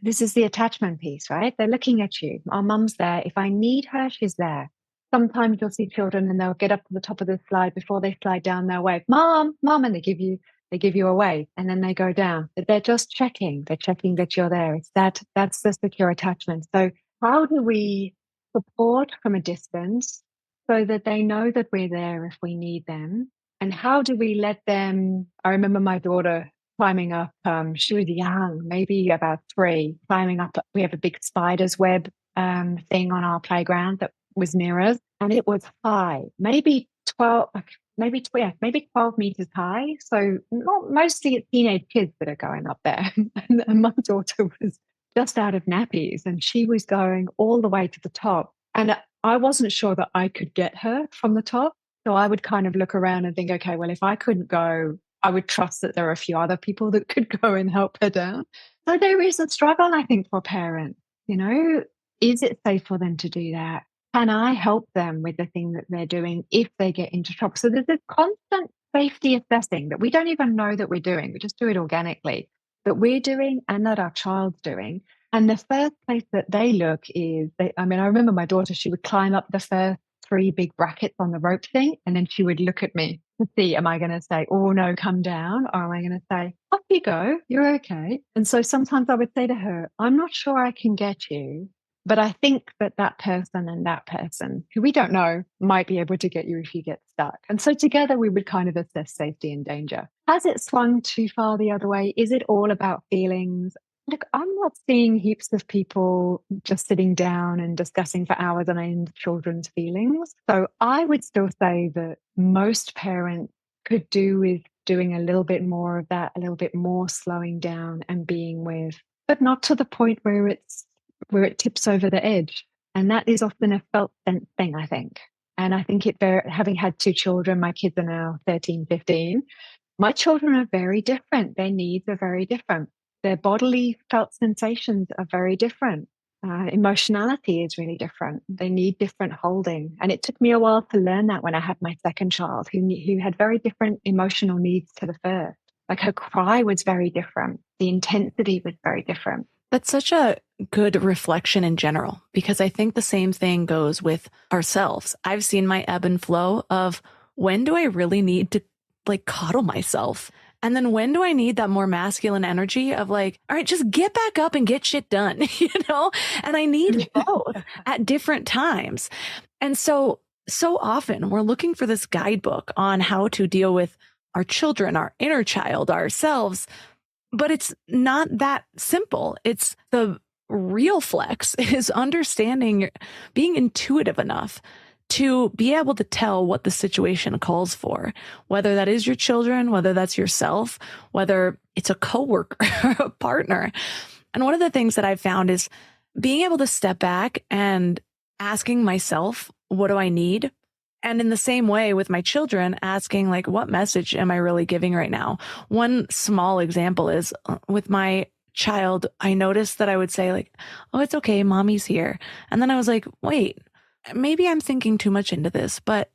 this is the attachment piece, right? They're looking at you. Our mum's there. If I need her, she's there. Sometimes you'll see children and they'll get up to the top of the slide before they slide down, they'll wave, mom, mom, and they give you a wave, and then they go down. But they're just checking. They're checking that you're there. That's the secure attachment. So how do we support from a distance so that they know that we're there if we need them? And how do we let them? I remember my daughter climbing up, she was young, maybe about 3, climbing up. We have a big spider's web thing on our playground that was mirrors, and it was high, maybe 12 meters high. So mostly teenage kids that are going up there. And my daughter was just out of nappies and she was going all the way to the top. And I wasn't sure that I could get her from the top. So I would kind of look around and think, okay, well, if I couldn't go, I would trust that there are a few other people that could go and help her down. So there is a struggle, I think, for parents. Is it safe for them to do that? Can I help them with the thing that they're doing if they get into trouble? So there's this constant safety assessing that we don't even know that we're doing. We just do it organically, that we're doing and that our child's doing. And the first place that they look is, I remember my daughter, she would climb up the first 3 big brackets on the rope thing, and then she would look at me to see, am I going to say, oh no, come down? Or am I going to say, off you go, you're okay? And so sometimes I would say to her, I'm not sure I can get you, but I think that person and that person, who we don't know, might be able to get you if you get stuck. And so together we would kind of assess safety and danger. Has it swung too far the other way? Is it all about feelings? Look, I'm not seeing heaps of people just sitting down and discussing for hours on end children's feelings. So I would still say that most parents could do with doing a little bit more of that, a little bit more slowing down and being with, but not to the point where it tips over the edge. And that is often a felt sense thing, I think. And I think having had two children, my kids are now 13, 15. My children are very different. Their needs are very different. Their bodily felt sensations are very different. Emotionality is really different. They need different holding. And it took me a while to learn that when I had my second child, who had very different emotional needs to the first. Like her cry was very different. The intensity was very different. That's such a good reflection in general, because I think the same thing goes with ourselves. I've seen my ebb and flow of when do I really need to like coddle myself? And then when do I need that more masculine energy of like, all right, just get back up and get shit done, you know? And I need both at different times. And so often we're looking for this guidebook on how to deal with our children, our inner child, ourselves, but it's not that simple. It's the real flex is understanding, being intuitive enough to be able to tell what the situation calls for, whether that is your children, whether that's yourself, whether it's a coworker or a partner. And one of the things that I've found is being able to step back and asking myself, what do I need? And in the same way with my children, asking like, what message am I really giving right now? One small example is with my child, I noticed that I would say like, oh, it's okay, mommy's here. And then I was like, wait, maybe I'm thinking too much into this, but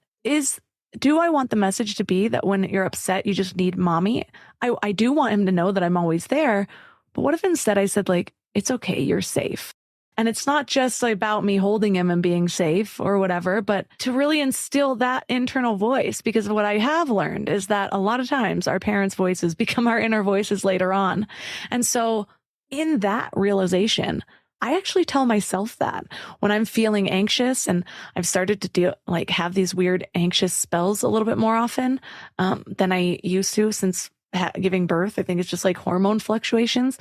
do I want the message to be that when you're upset, you just need mommy? I do want him to know that I'm always there. But what if instead I said like, it's okay, you're safe. And it's not just about me holding him and being safe or whatever, but to really instill that internal voice. Because what I have learned is that a lot of times our parents' voices become our inner voices later on. And so in that realization, I actually tell myself that when I'm feeling anxious, and I've started to have these weird anxious spells a little bit more often than I used to since giving birth. I think it's just like hormone fluctuations.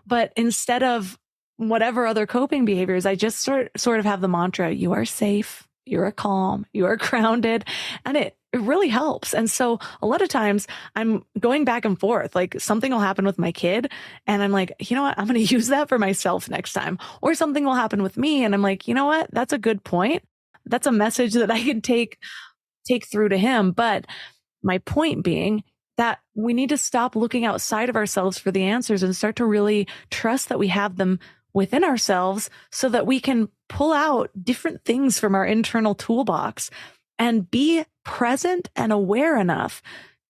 But instead of whatever other coping behaviors, I just sort of have the mantra, you are safe, you are calm, you are grounded. And it really helps. And so a lot of times I'm going back and forth, like something will happen with my kid and I'm like, you know what, I'm going to use that for myself next time. Or something will happen with me and I'm like, you know what, that's a good point. That's a message that I can take through to him. But my point being that we need to stop looking outside of ourselves for the answers and start to really trust that we have them within ourselves so that we can pull out different things from our internal toolbox and be present and aware enough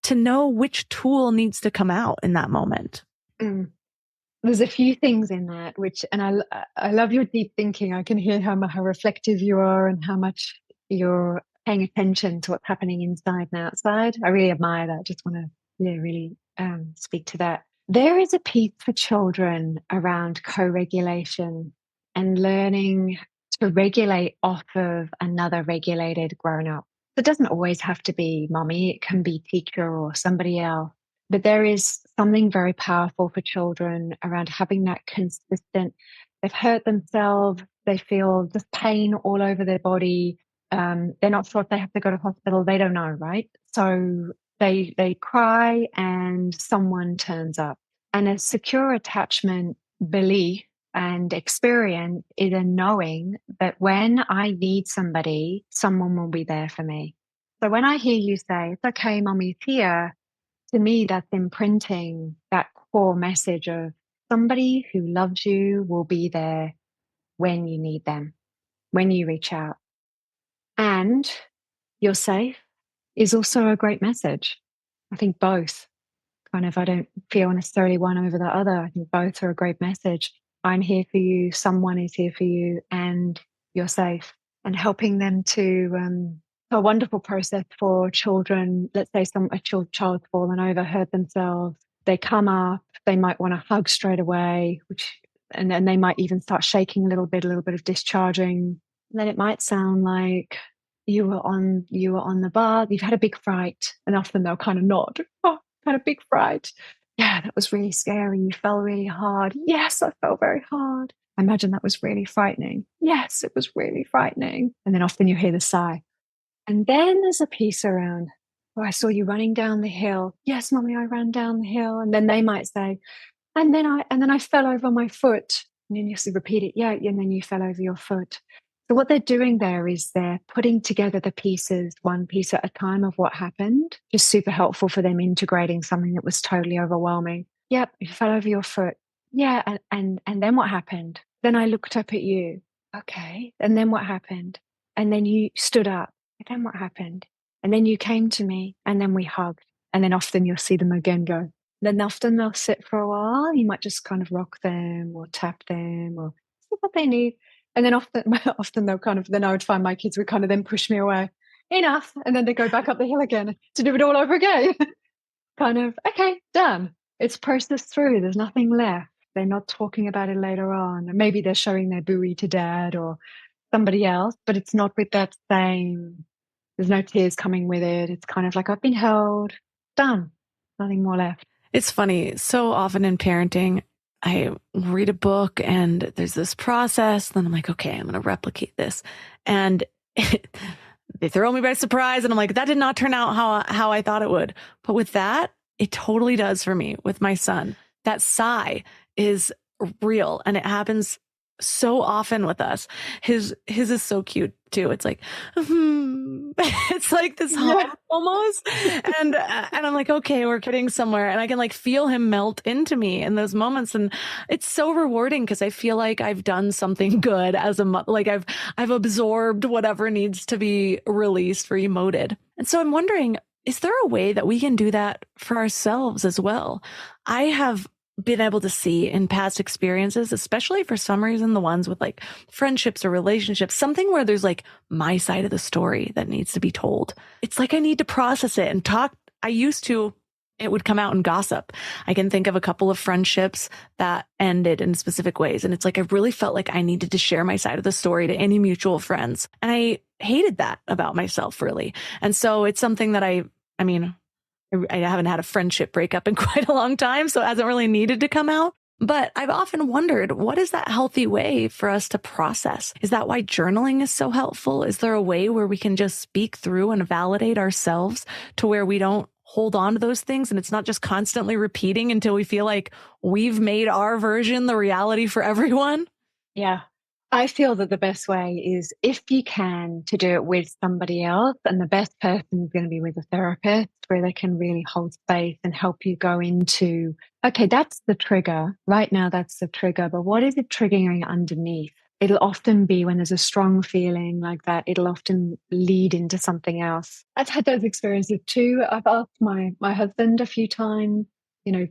to know which tool needs to come out in that moment. There's a few things in that, and I love your deep thinking. I can hear how reflective you are and how much you're paying attention to what's happening inside and outside. I really admire that. Just want to really speak to that. There is a piece for children around co-regulation and learning to regulate off of another regulated grown-up. It doesn't always have to be mommy. It can be teacher or somebody else. But there is something very powerful for children around having that consistent. They've hurt themselves. They feel just pain all over their body. They're not sure if they have to go to hospital. They don't know, right? So they cry and someone turns up. And a secure attachment belief and experience is a knowing that when I need somebody, someone will be there for me. So when I hear you say, it's okay, mommy's here, to me, that's imprinting that core message of somebody who loves you will be there when you need them, when you reach out. And you're safe is also a great message. I think both. I don't feel necessarily one over the other. I think both are a great message. I'm here for you, someone is here for you, and you're safe. And helping them to a wonderful process for children. Let's say a child's fallen over, hurt themselves. They come up, they might want to hug straight away, and then they might even start shaking a little bit of discharging. And then it might sound like you were on the bar, you've had a big fright, and often they'll kind of nod. Oh, had a big fright. Yeah, that was really scary. You fell really hard. Yes, I fell very hard. I imagine that was really frightening. Yes, it was really frightening. And then often you hear the sigh. And then there's a piece around, oh, I saw you running down the hill. Yes, mommy, I ran down the hill. And then they might say, and then I fell over my foot. And then you have to repeat it. Yeah, and then you fell over your foot. So what they're doing there is they're putting together the pieces, one piece at a time of what happened. Just super helpful for them integrating something that was totally overwhelming. Yep, you fell over your foot. Yeah, and then what happened? Then I looked up at you. Okay. And then what happened? And then you stood up. And then what happened? And then you came to me and then we hugged. And then often you'll see them again go. Then often they'll sit for a while. You might just kind of rock them or tap them or see what they need. And then often they'll then I would find my kids would kind of then push me away. Enough. And then they go back up the hill again to do it all over again. Kind of, okay, done. It's processed through. There's nothing left. They're not talking about it later on. Maybe they're showing their buoy to dad or somebody else, but it's not with that same, there's no tears coming with it. It's kind of like, I've been held, done, nothing more left. It's funny. So often in parenting, I read a book and there's this process. Then I'm like, okay, I'm going to replicate this. And they throw me by surprise. And I'm like, that did not turn out how I thought it would. But with that, it totally does for me with my son. That sigh is real and it happens so often with us. His is so cute too. It's like, it's like this hum almost. And I'm like, okay, we're getting somewhere. And I can like feel him melt into me in those moments. And it's so rewarding because I feel like I've done something good as a like I've absorbed whatever needs to be released or emoted. And so I'm wondering, is there a way that we can do that for ourselves as well? I have been able to see in past experiences, especially for some reason, the ones with like friendships or relationships, something where there's like my side of the story that needs to be told. It's like I need to process it and talk. It would come out in gossip. I can think of a couple of friendships that ended in specific ways. And it's like, I really felt like I needed to share my side of the story to any mutual friends. And I hated that about myself, really. And so it's something that I haven't had a friendship breakup in quite a long time, so it hasn't really needed to come out. But I've often wondered, what is that healthy way for us to process? Is that why journaling is so helpful? Is there a way where we can just speak through and validate ourselves to where we don't hold on to those things and it's not just constantly repeating until we feel like we've made our version the reality for everyone? Yeah. I feel that the best way is, if you can, to do it with somebody else, and the best person is going to be with a therapist where they can really hold space and help you go into, okay, that's the trigger. Right now, that's the trigger, but what is it triggering underneath? It'll often be when there's a strong feeling like that, it'll often lead into something else. I've had those experiences too. I've asked my husband a few times,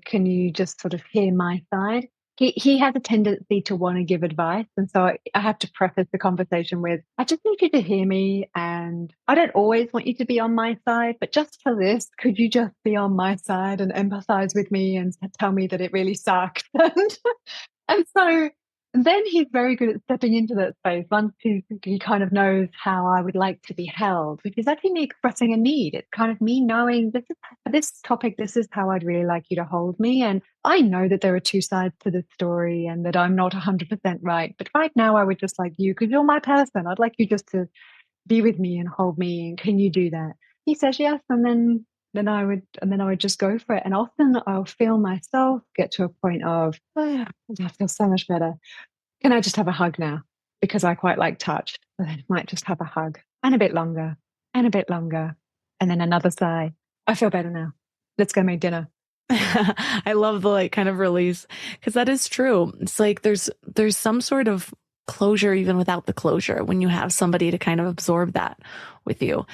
can you just sort of hear my side? He has a tendency to want to give advice. And so I have to preface the conversation with, I just need you to hear me. And I don't always want you to be on my side, but just for this, could you just be on my side and empathize with me and tell me that it really sucked? And so then he's very good at stepping into that space once he kind of knows how I would like to be held, which is actually me expressing a need. It's kind of me knowing this topic, this is how I'd really like you to hold me. And I know that there are two sides to the story and that I'm not 100% right. But right now I would just like you, because you're my person. I'd like you just to be with me and hold me. And can you do that? He says yes. And then I would just go for it. And often I'll feel myself get to a point of, oh, I feel so much better. Can I just have a hug now? Because I quite like touch. So I might just have a hug and a bit longer and a bit longer. And then another sigh. I feel better now. Let's go make dinner. I love the kind of release, because that is true. It's like there's some sort of closure even without the closure when you have somebody to kind of absorb that with you.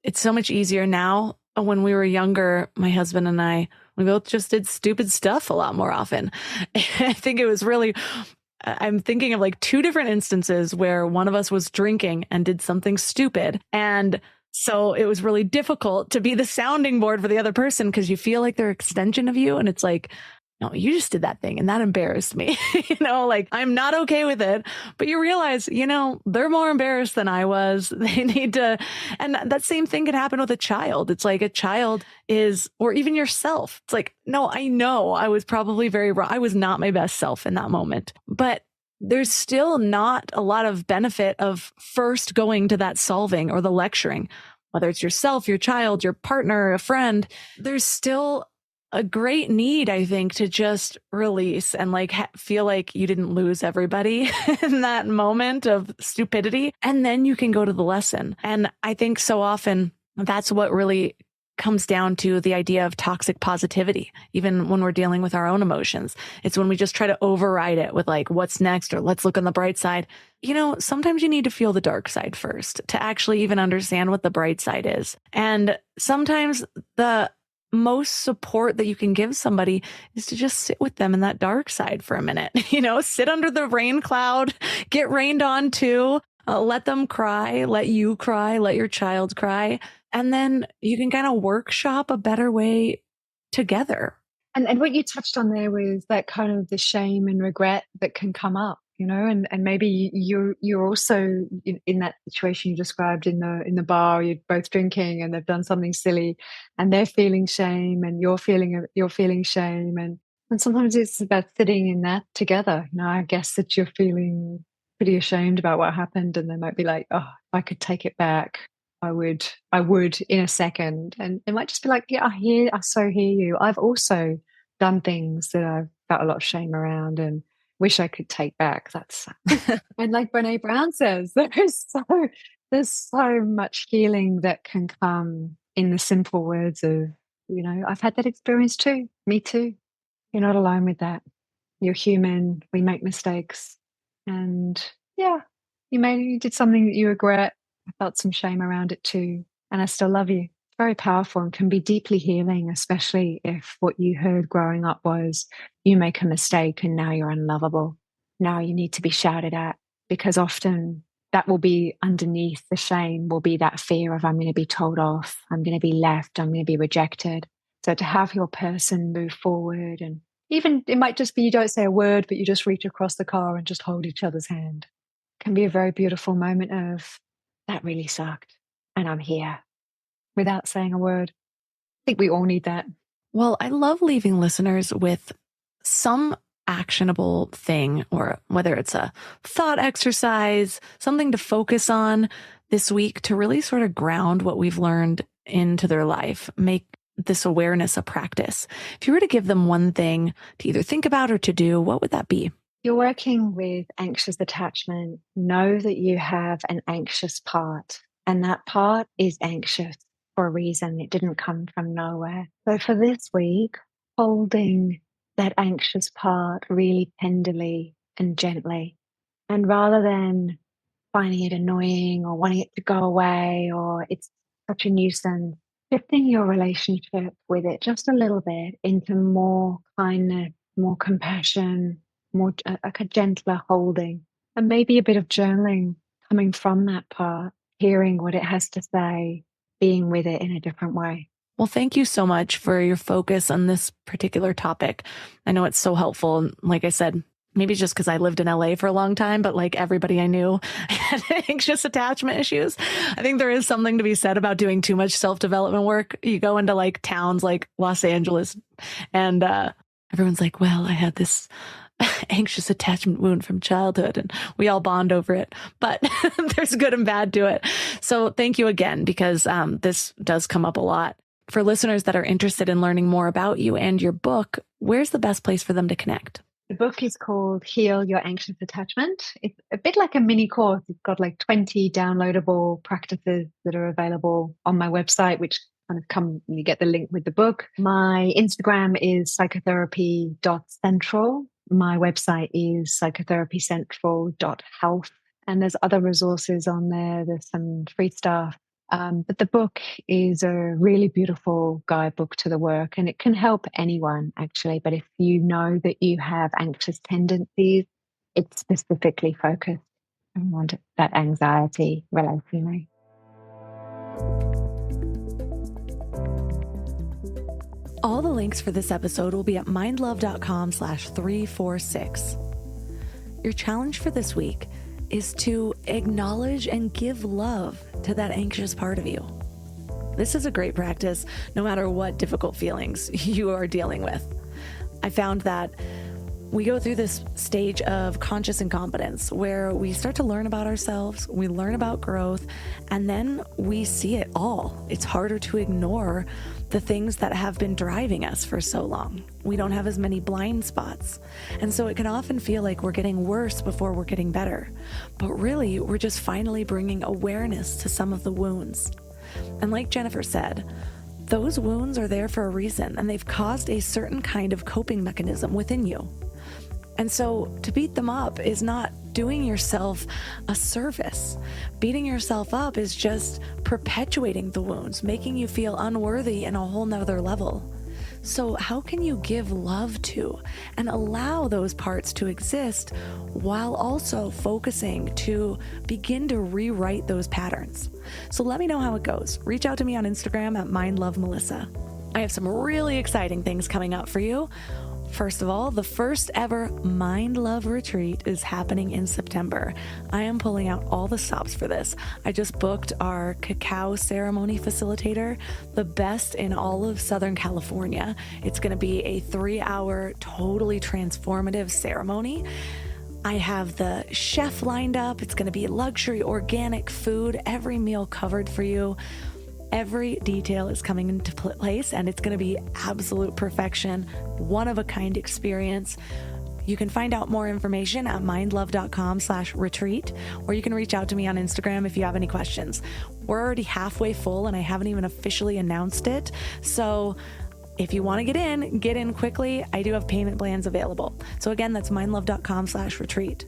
It's so much easier now. When we were younger, my husband and I, we both just did stupid stuff a lot more often. I think it was really, I'm thinking of like two different instances where one of us was drinking and did something stupid. And so it was really difficult to be the sounding board for the other person because you feel like they're an extension of you. And it's like, no, you just did that thing and that embarrassed me. Like I'm not okay with it. But you realize, they're more embarrassed than I was. They need to. And that same thing can happen with a child. It's like a child is, or even yourself. It's like, no, I know I was probably very wrong. I was not my best self in that moment. But there's still not a lot of benefit of first going to that solving or the lecturing, whether it's yourself, your child, your partner, a friend. There's still a great need, I think, to just release and feel like you didn't lose everybody in that moment of stupidity. And then you can go to the lesson. And I think so often that's what really comes down to the idea of toxic positivity, even when we're dealing with our own emotions. It's when we just try to override it with what's next, or let's look on the bright side. Sometimes you need to feel the dark side first to actually even understand what the bright side is. And sometimes the most support that you can give somebody is to just sit with them in that dark side for a minute, sit under the rain cloud, get rained on too, let them cry, let you cry, let your child cry. And then you can kind of workshop a better way together. And what you touched on there was that kind of the shame and regret that can come up, and maybe you're also in that situation you described in the bar. You're both drinking and they've done something silly, and they're feeling shame, and you're feeling shame, and sometimes it's about sitting in that together. I guess that you're feeling pretty ashamed about what happened, and they might be like, "Oh, if I could take it back, I would in a second." And it might just be like, "Yeah, I so hear you. I've also done things that I've felt a lot of shame around and wish I could take back." That's and like Brene Brown says, there's so much healing that can come in the simple words of, I've had that experience too. Me too. You're not alone with that. You're human. We make mistakes. And yeah, you did something that you regret. I felt some shame around it too. And I still love you. It's very powerful and can be deeply healing, especially if what you heard growing up was you make a mistake and now you're unlovable. Now you need to be shouted at, because often that will be underneath the shame, will be that fear of I'm going to be told off, I'm going to be left, I'm going to be rejected. So to have your person move forward, and even it might just be you don't say a word, but you just reach across the car and just hold each other's hand, can be a very beautiful moment of, that really sucked and I'm here, without saying a word. I think we all need that. Well, I love leaving listeners with some actionable thing, or whether it's a thought exercise, something to focus on this week to really sort of ground what we've learned into their life, make this awareness a practice. If you were to give them one thing to either think about or to do, what would that be? You're working with anxious attachment. Know that you have an anxious part, and that part is anxious for a reason. It didn't come from nowhere. So for this week, holding that anxious part really tenderly and gently. And rather than finding it annoying or wanting it to go away or it's such a nuisance, shifting your relationship with it just a little bit into more kindness, more compassion, more like a gentler holding, and maybe a bit of journaling coming from that part, hearing what it has to say, being with it in a different way. Well, thank you so much for your focus on this particular topic. I know it's so helpful. And like I said, maybe it's just because I lived in LA for a long time, but everybody I knew had anxious attachment issues. I think there is something to be said about doing too much self-development work. You go into towns like Los Angeles and everyone's like, well, I had this anxious attachment wound from childhood and we all bond over it, but there's good and bad to it. So thank you again, because this does come up a lot. For listeners that are interested in learning more about you and your book, where's the best place for them to connect? The book is called Heal Your Anxious Attachment. It's a bit like a mini course. It's got 20 downloadable practices that are available on my website, which you get the link with the book. My Instagram is psychotherapy.central. My website is psychotherapycentral.health. And there's other resources on there. There's some free stuff. But the book is a really beautiful guidebook to the work, and it can help anyone actually. But if you know that you have anxious tendencies, it's specifically focused on that anxiety relationally. All the links for this episode will be at mindlove.com/346. Your challenge for this week is to acknowledge and give love to that anxious part of you. This is a great practice no matter what difficult feelings you are dealing with. I found that we go through this stage of conscious incompetence where we start to learn about ourselves, we learn about growth, and then we see it all. It's harder to ignore the things that have been driving us for so long. We don't have as many blind spots. And so it can often feel like we're getting worse before we're getting better. But really, we're just finally bringing awareness to some of the wounds. And like Jennifer said, those wounds are there for a reason, and they've caused a certain kind of coping mechanism within you. And so to beat them up is not doing yourself a service. Beating yourself up is just perpetuating the wounds, making you feel unworthy in a whole nother level. So how can you give love to and allow those parts to exist while also focusing to begin to rewrite those patterns? So let me know how it goes. Reach out to me on Instagram at mindlovemelissa. I have some really exciting things coming up for you. First of all, the first ever Mind Love Retreat is happening in September. I am pulling out all the stops for this. I just booked our cacao ceremony facilitator, the best in all of Southern California. It's going to be a 3-hour, totally transformative ceremony. I have the chef lined up. It's going to be luxury organic food, every meal covered for you. Every detail is coming into place, and it's going to be absolute perfection, one-of-a-kind experience. You can find out more information at mindlove.com/retreat, or you can reach out to me on Instagram if you have any questions. We're already halfway full, and I haven't even officially announced it. So if you want to get in quickly. I do have payment plans available. So again, that's mindlove.com/retreat.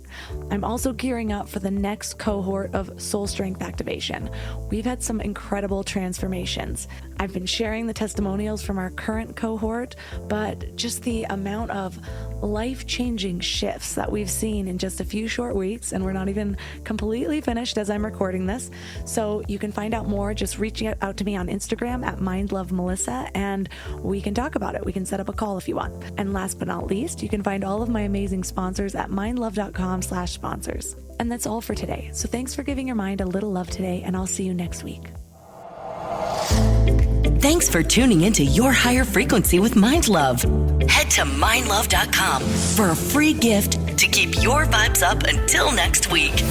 I'm also gearing up for the next cohort of Soul Strength Activation. We've had some incredible transformations. I've been sharing the testimonials from our current cohort, but just the amount of life-changing shifts that we've seen in just a few short weeks, and we're not even completely finished as I'm recording this. So you can find out more just reaching out to me on Instagram at mindlovemelissa, and we can talk about it. We can set up a call if you want. And last but not least, you can find all of my amazing sponsors at mindlove.com/sponsors. And that's all for today. So thanks for giving your mind a little love today, and I'll see you next week. Thanks for tuning into Your Higher Frequency with Mind Love. Head to mindlove.com for a free gift to keep your vibes up until next week.